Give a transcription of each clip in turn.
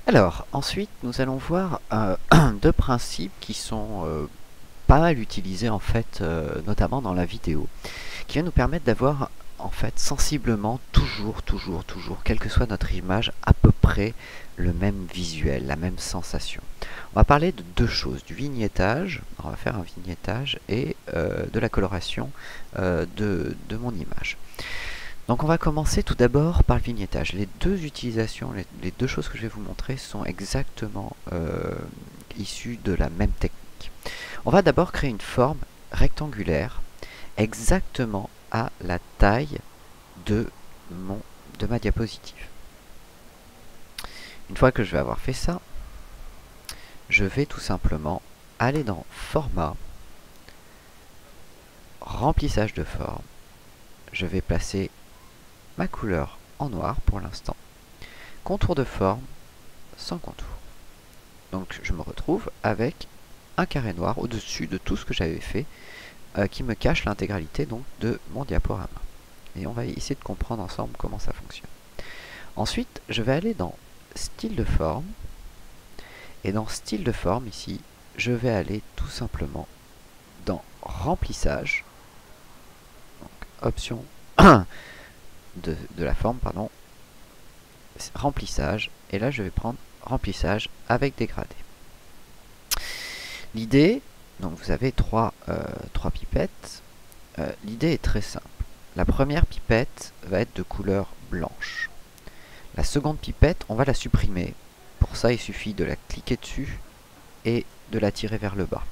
Alors, ensuite, nous allons voir deux principes qui sont pas mal utilisés en fait, notamment dans la vidéo, qui va nous permettre d'avoir en fait sensiblement toujours, quelle que soit notre image, à peu près le même visuel, la même sensation. On va parler de deux choses, du vignettage, on va faire un vignettage, et de la coloration de mon image. Donc on va commencer tout d'abord par le vignettage. Les deux utilisations, les deux choses que je vais vous montrer sont exactement issues de la même technique. On va d'abord créer une forme rectangulaire exactement à la taille de ma diapositive. Une fois que je vais avoir fait ça, je vais tout simplement aller dans Format, Remplissage de forme. Je vais placer ma couleur en noir pour l'instant. Contour de forme, sans contour. Donc je me retrouve avec un carré noir au-dessus de tout ce que j'avais fait, qui me cache l'intégralité donc de mon diaporama. Et on va essayer de comprendre ensemble comment ça fonctionne. Ensuite, je vais aller dans Style de forme. Et dans Style de forme, ici, je vais aller tout simplement dans Remplissage. Donc, option de la forme, pardon. Remplissage. Et là, je vais prendre Remplissage avec dégradé. L'idée, donc vous avez trois pipettes. L'idée est très simple. La première pipette va être de couleur blanche. La seconde pipette, on va la supprimer. Pour ça, il suffit de la cliquer dessus et de la tirer vers le bas.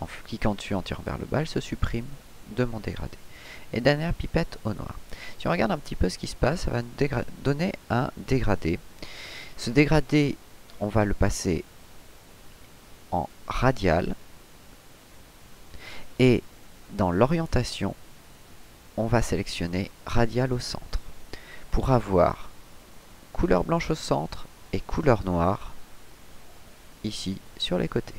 En cliquant dessus, en tirant vers le bas, elle se supprime de mon dégradé. Et dernière pipette au noir. Si on regarde un petit peu ce qui se passe, ça va nous donner un dégradé. Ce dégradé, on va le passer en radial. Et dans l'orientation, on va sélectionner radial au centre. Pour avoir couleur blanche au centre et couleur noire ici sur les côtés.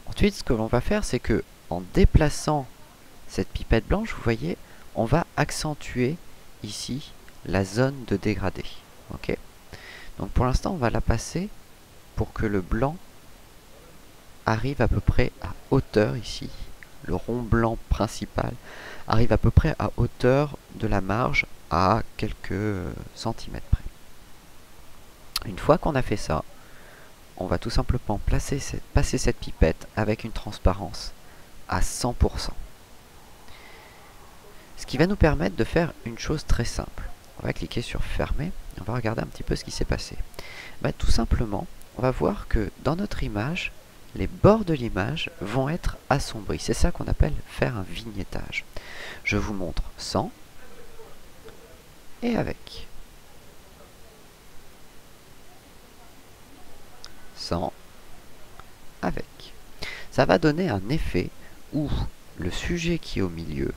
Ensuite, ce que l'on va faire, c'est que en déplaçant cette pipette blanche, vous voyez, on va accentuer ici la zone de dégradé. Ok. Donc pour l'instant, on va la passer pour que le blanc arrive à peu près à hauteur ici. Le rond blanc principal arrive à peu près à hauteur de la marge à quelques centimètres près. Une fois qu'on a fait ça, on va tout simplement passer cette pipette avec une transparence à 100%. Ce qui va nous permettre de faire une chose très simple. On va cliquer sur Fermer, et on va regarder un petit peu ce qui s'est passé. Tout simplement, on va voir que dans notre image, les bords de l'image vont être assombris. C'est ça qu'on appelle faire un vignettage. Je vous montre sans et avec. Sans, avec. Ça va donner un effet où le sujet qui est au milieu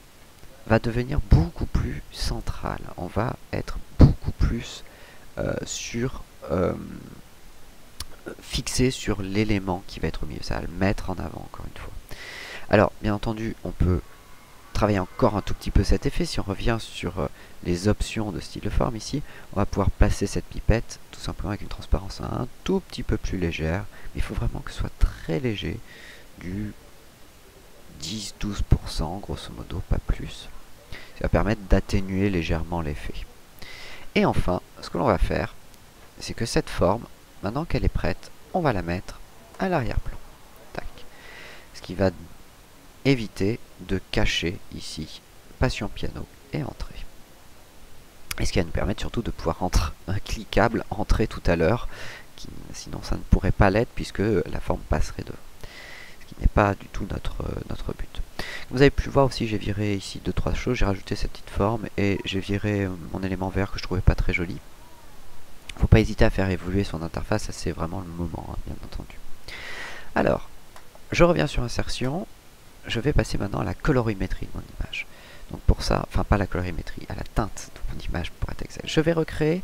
va devenir beaucoup plus central. On va être beaucoup plus fixé sur l'élément qui va être au milieu. Ça va le mettre en avant encore une fois. Alors, bien entendu, on peut travailler encore un tout petit peu cet effet. Si on revient sur les options de style de forme ici, on va pouvoir placer cette pipette tout simplement avec une transparence un tout petit peu plus légère. Mais il faut vraiment que ce soit très léger, du 10-12%, grosso modo, pas plus. Ça va permettre d'atténuer légèrement l'effet. Et enfin, ce que l'on va faire, c'est que cette forme, maintenant qu'elle est prête, on va la mettre à l'arrière-plan. Ce qui va éviter de cacher ici Passion Piano et Entrée. Et ce qui va nous permettre surtout de pouvoir rendre un cliquable Entrée tout à l'heure, sinon ça ne pourrait pas l'être puisque la forme passerait devant. Ce qui n'est pas du tout notre but. Vous avez pu voir aussi, j'ai viré ici 2-3 choses, j'ai rajouté cette petite forme et j'ai viré mon élément vert que je trouvais pas très joli. Faut pas hésiter à faire évoluer son interface, ça c'est vraiment le moment, hein, bien entendu. Alors, je reviens sur insertion, je vais passer maintenant à la colorimétrie de mon image. Donc pour ça, enfin pas la colorimétrie, à la teinte de mon image pour être exact. Je vais recréer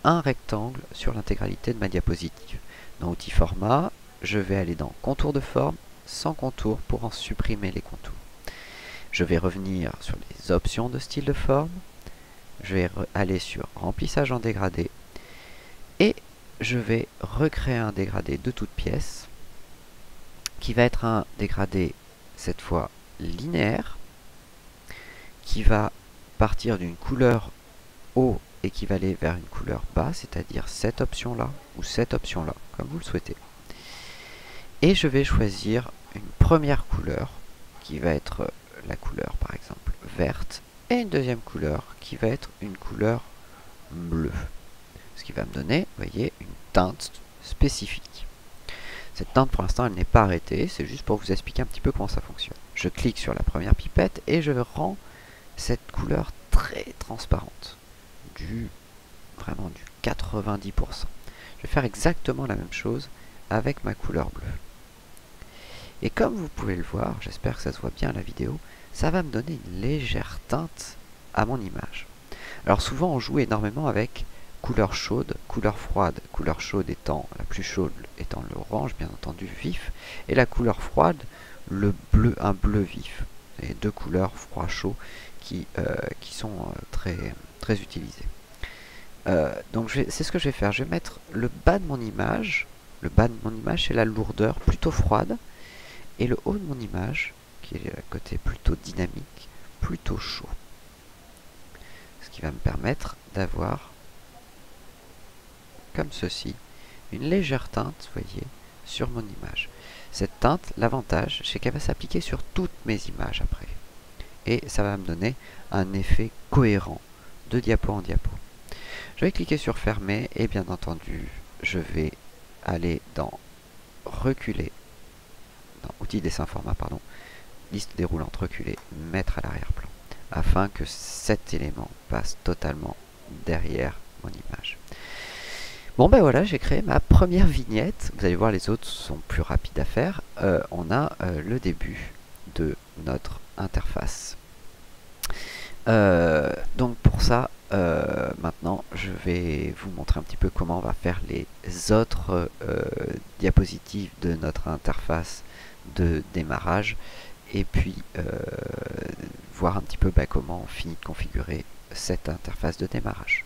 un rectangle sur l'intégralité de ma diapositive. Dans Outils Format, je vais aller dans Contour de forme, sans contour pour en supprimer les contours. Je vais revenir sur les options de style de forme. Je vais aller sur Remplissage en dégradé. Et je vais recréer un dégradé de toute pièce qui va être un dégradé cette fois linéaire qui va partir d'une couleur haut et qui va aller vers une couleur bas, c'est-à-dire cette option là ou cette option là, comme vous le souhaitez. Et je vais choisir une première couleur qui va être la couleur par exemple verte et une deuxième couleur qui va être une couleur bleue. Ce qui va me donner, vous voyez, une teinte spécifique. Cette teinte pour l'instant elle n'est pas arrêtée, c'est juste pour vous expliquer un petit peu comment ça fonctionne. Je clique sur la première pipette et je rends cette couleur très transparente, vraiment du 90%. Je vais faire exactement la même chose avec ma couleur bleue. Et comme vous pouvez le voir, j'espère que ça se voit bien à la vidéo, ça va me donner une légère teinte à mon image. Alors souvent on joue énormément avec couleur chaude, couleur froide, couleur chaude étant la plus chaude étant l'orange bien entendu vif, et la couleur froide le bleu, un bleu vif. Et deux couleurs froid-chaud qui sont très utilisées. Donc c'est ce que je vais faire, je vais mettre le bas de mon image, c'est la lourdeur plutôt froide, et le haut de mon image, qui est le côté plutôt dynamique, plutôt chaud. Ce qui va me permettre d'avoir, comme ceci, une légère teinte, vous voyez, sur mon image. Cette teinte, l'avantage, c'est qu'elle va s'appliquer sur toutes mes images après. Et ça va me donner un effet cohérent de diapo en diapo. Je vais cliquer sur fermer et bien entendu, je vais aller dans reculer, dans outils dessin format, pardon, liste déroulante reculer, mettre à l'arrière-plan, afin que cet élément passe totalement derrière mon image. Bon ben voilà, j'ai créé ma première vignette. Vous allez voir, les autres sont plus rapides à faire. On a le début de notre interface. Donc pour ça, maintenant je vais vous montrer un petit peu comment on va faire les autres diapositives de notre interface de démarrage, et puis voir un petit peu comment on finit de configurer cette interface de démarrage.